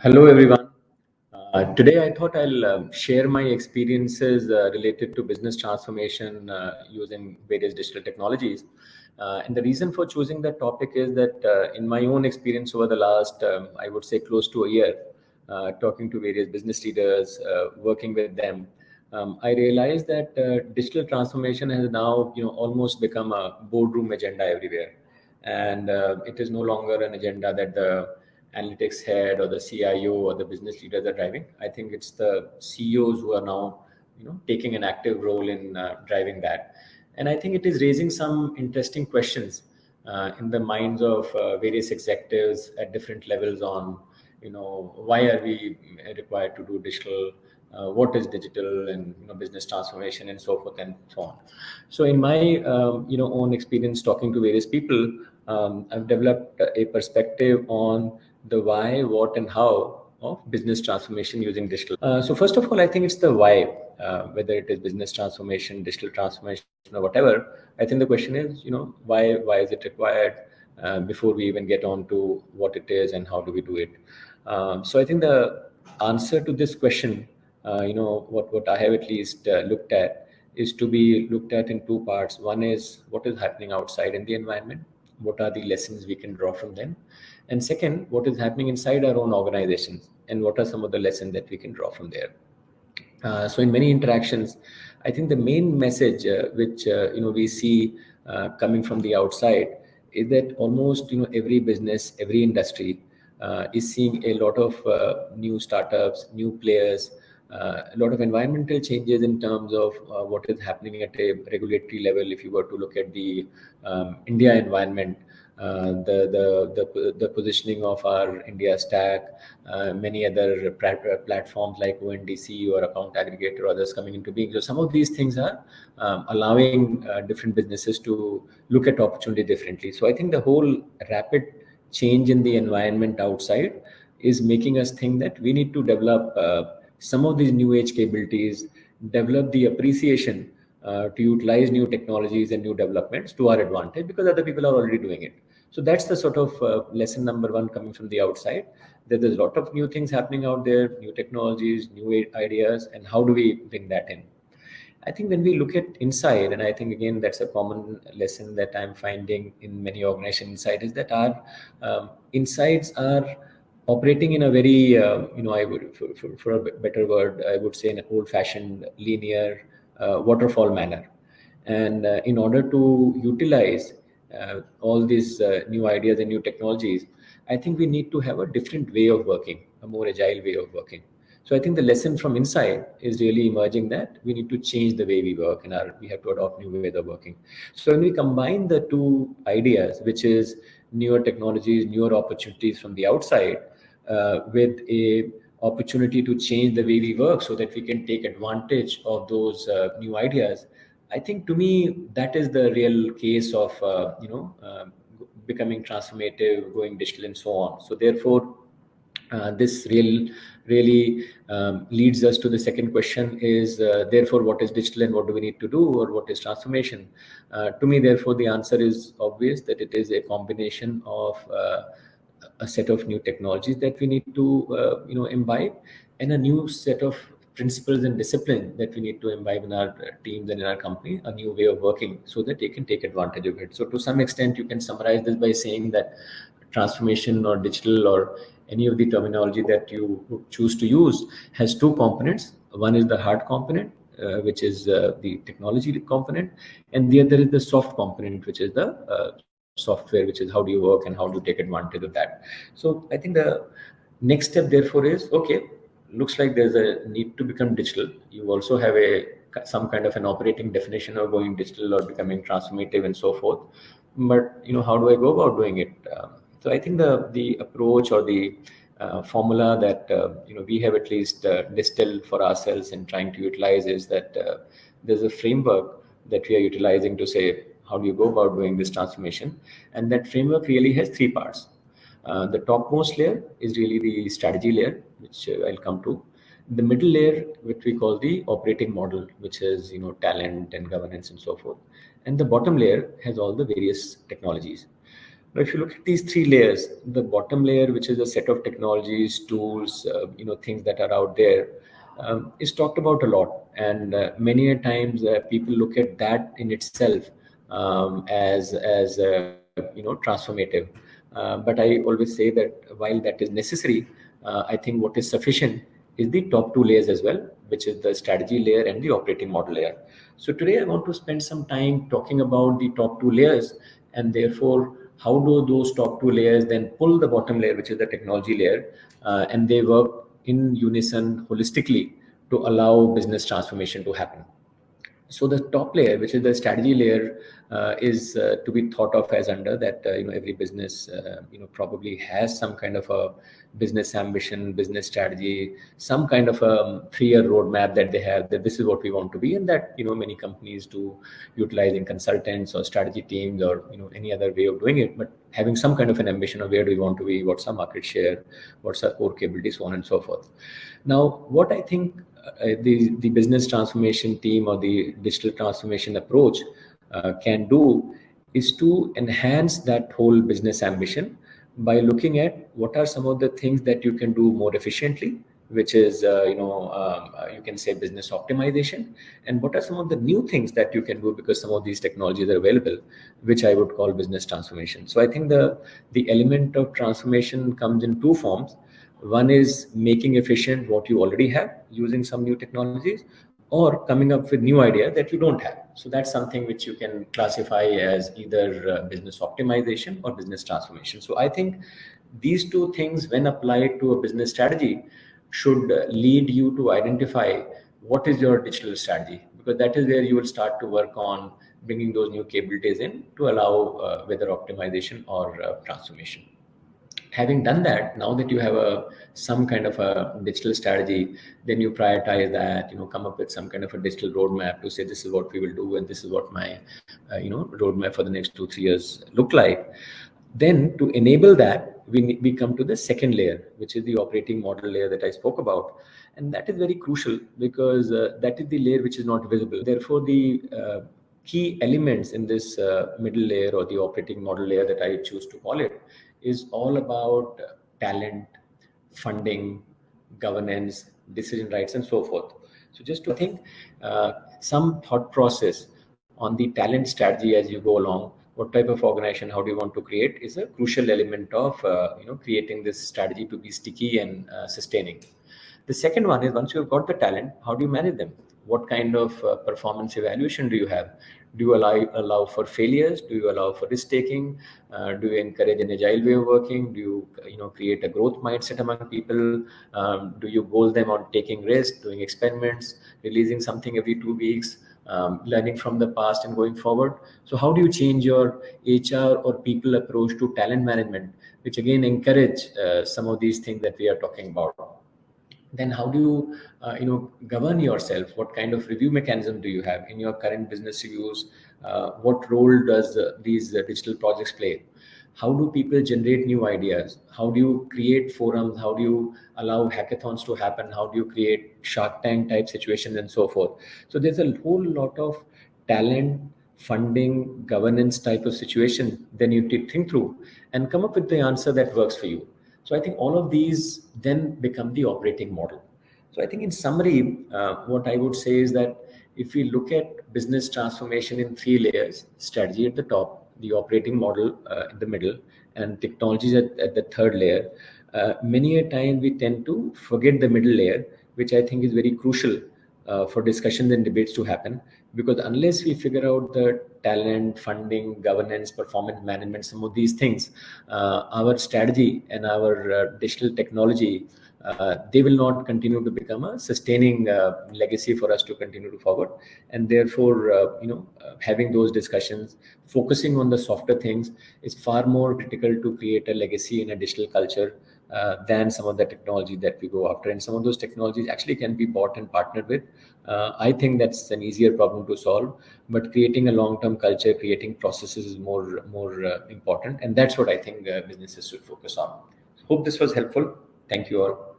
Hello, everyone. Today, I thought I'll share my experiences related to business transformation using various digital technologies. And the reason for choosing that topic is that in my own experience over the last, I would say, close to a year, talking to various business leaders, working with them, I realized that digital transformation has now, almost become a boardroom agenda everywhere, and it is no longer an agenda that the analytics head or the CIO or the business leaders are driving. I think it's the CEOs who are now, taking an active role in driving that. And I think it is raising some interesting questions in the minds of various executives at different levels on, why are we required to do digital? What is digital and business transformation and so forth and so on. So in my own experience talking to various people, I've developed a perspective on the why, what, and how of business transformation using digital. So first of all, I think it's the why, whether it is business transformation, digital transformation, or whatever. I think the question is, why is it required before we even get on to what it is and how do we do it. So I think the answer to this question, what I have at least looked at, is to be looked at in two parts. One is what is happening outside in the environment, what are the lessons we can draw from them, and second, what is happening inside our own organizations and what are some of the lessons that we can draw from there. So in many interactions, I think the main message which we see coming from the outside is that almost every business, every industry is seeing a lot of new startups, new players, a lot of environmental changes in terms of what is happening at a regulatory level. If you were to look at the India environment, the positioning of our India stack, many other platforms like ONDC or account aggregator or others coming into being. So some of these things are allowing different businesses to look at opportunity differently. So I think the whole rapid change in the environment outside is making us think that we need to develop some of these new age capabilities, develop the appreciation to utilize new technologies and new developments to our advantage because other people are already doing it. So that's the sort of lesson number one coming from the outside, that there's a lot of new things happening out there, new technologies, new ideas, and how do we bring that in. I think when we look at inside, and I think again that's a common lesson that I'm finding in many organizations inside, is that our insides are operating in a very, I would, for a better word, I would say an old-fashioned linear waterfall manner. And in order to utilize all these new ideas and new technologies, I think we need to have a different way of working, a more agile way of working. So I think the lesson from inside is really emerging that we need to change the way we work and we have to adopt new ways of working. So when we combine the two ideas, which is newer technologies, newer opportunities from the outside, with a opportunity to change the way we work so that we can take advantage of those new ideas, I think to me that is the real case of becoming transformative, going digital, and so on. So therefore, this really leads us to the second question: is therefore what is digital and what do we need to do, or what is transformation? To me, therefore, the answer is obvious, that it is a combination of a set of new technologies that we need to imbibe, and a new set of principles and discipline that we need to imbibe in our teams and in our company, a new way of working so that they can take advantage of it. So to some extent, you can summarize this by saying that transformation or digital or any of the terminology that you choose to use has two components. One is the hard component, which is the technology component, and the other is the soft component, which is the software, which is how do you work and how do you take advantage of that. So I think the next step therefore is, okay, looks like there's a need to become digital. You also have some kind of an operating definition of going digital or becoming transformative and so forth, but how do I go about doing it? So I think the approach or the formula that we have at least distilled for ourselves and trying to utilize is that there's a framework that we are utilizing to say how do you go about doing this transformation, and that framework really has three parts. The topmost layer is really the strategy layer, which I'll come to. The middle layer, which we call the operating model, which is talent and governance and so forth. And the bottom layer has all the various technologies. Now, if you look at these three layers, the bottom layer, which is a set of technologies, tools, things that are out there, is talked about a lot. And many a times people look at that in itself as transformative. But I always say that while that is necessary, I think what is sufficient is the top two layers as well, which is the strategy layer and the operating model layer. So today I want to spend some time talking about the top two layers, and therefore how do those top two layers then pull the bottom layer, which is the technology layer, and they work in unison holistically to allow business transformation to happen. So the top layer, which is the strategy layer, is to be thought of as under that. Every business probably has some kind of a business ambition, business strategy, some kind of a 3-year roadmap that they have, that this is what we want to be, and that many companies do, utilizing consultants or strategy teams or any other way of doing it, but having some kind of an ambition of where do we want to be, what's our market share, what's our core capabilities, so on and so forth. Now, what I think the business transformation team or the digital transformation approach can do is to enhance that whole business ambition by looking at what are some of the things that you can do more efficiently, which is you can say business optimization, and what are some of the new things that you can do because some of these technologies are available, which I would call business transformation. So I think the element of transformation comes in two forms. One is making efficient what you already have using some new technologies, or coming up with new idea that you don't have. So that's something which you can classify as either business optimization or business transformation. So I think these two things, when applied to a business strategy, should lead you to identify what is your digital strategy, because that is where you will start to work on bringing those new capabilities in to allow whether optimization or transformation. Having done that, now that you have some kind of a digital strategy, then you prioritize that, come up with some kind of a digital roadmap to say this is what we will do and this is what my roadmap for the next 2-3 years look like. Then to enable that, we come to the second layer, which is the operating model layer that I spoke about. And that is very crucial because that is the layer which is not visible. Therefore, the key elements in this middle layer or the operating model layer that I choose to call it is all about talent, funding, governance, decision rights, and so forth. So just to think some thought process on the talent strategy as you go along, what type of organization, how do you want to create, is a crucial element of creating this strategy to be sticky and sustaining. The second one is, once you've got the talent, how do you manage them? What kind of performance evaluation do you have? Do you allow for failures? Do you allow for risk taking? Do you encourage an agile way of working? Do you create a growth mindset among people? Do you goal them on taking risks, doing experiments, releasing something every 2 weeks, learning from the past and going forward? So how do you change your HR or people approach to talent management, which again encourage some of these things that we are talking about? Then how do you govern yourself? What kind of review mechanism do you have in your current business reviews? What role does these digital projects play? How do people generate new ideas? How do you create forums? How do you allow hackathons to happen? How do you create Shark Tank type situations and so forth? So there's a whole lot of talent, funding, governance type of situation then you need to think through and come up with the answer that works for you. So I think all of these then become the operating model. So I think in summary, what I would say is that if we look at business transformation in 3 layers: strategy at the top, the operating model in the middle, and technologies at the third layer, many a time we tend to forget the middle layer, which I think is very crucial for discussions and debates to happen. Because unless we figure out the talent, funding, governance, performance management, some of these things, our strategy and our digital technology, they will not continue to become a sustaining legacy for us to continue to forward. And therefore, having those discussions, focusing on the softer things is far more critical to create a legacy in a digital culture than some of the technology that we go after. And some of those technologies actually can be bought and partnered with. I think that's an easier problem to solve, but creating a long-term culture, creating processes is more important. And that's what I think businesses should focus on. Hope this was helpful. Thank you all.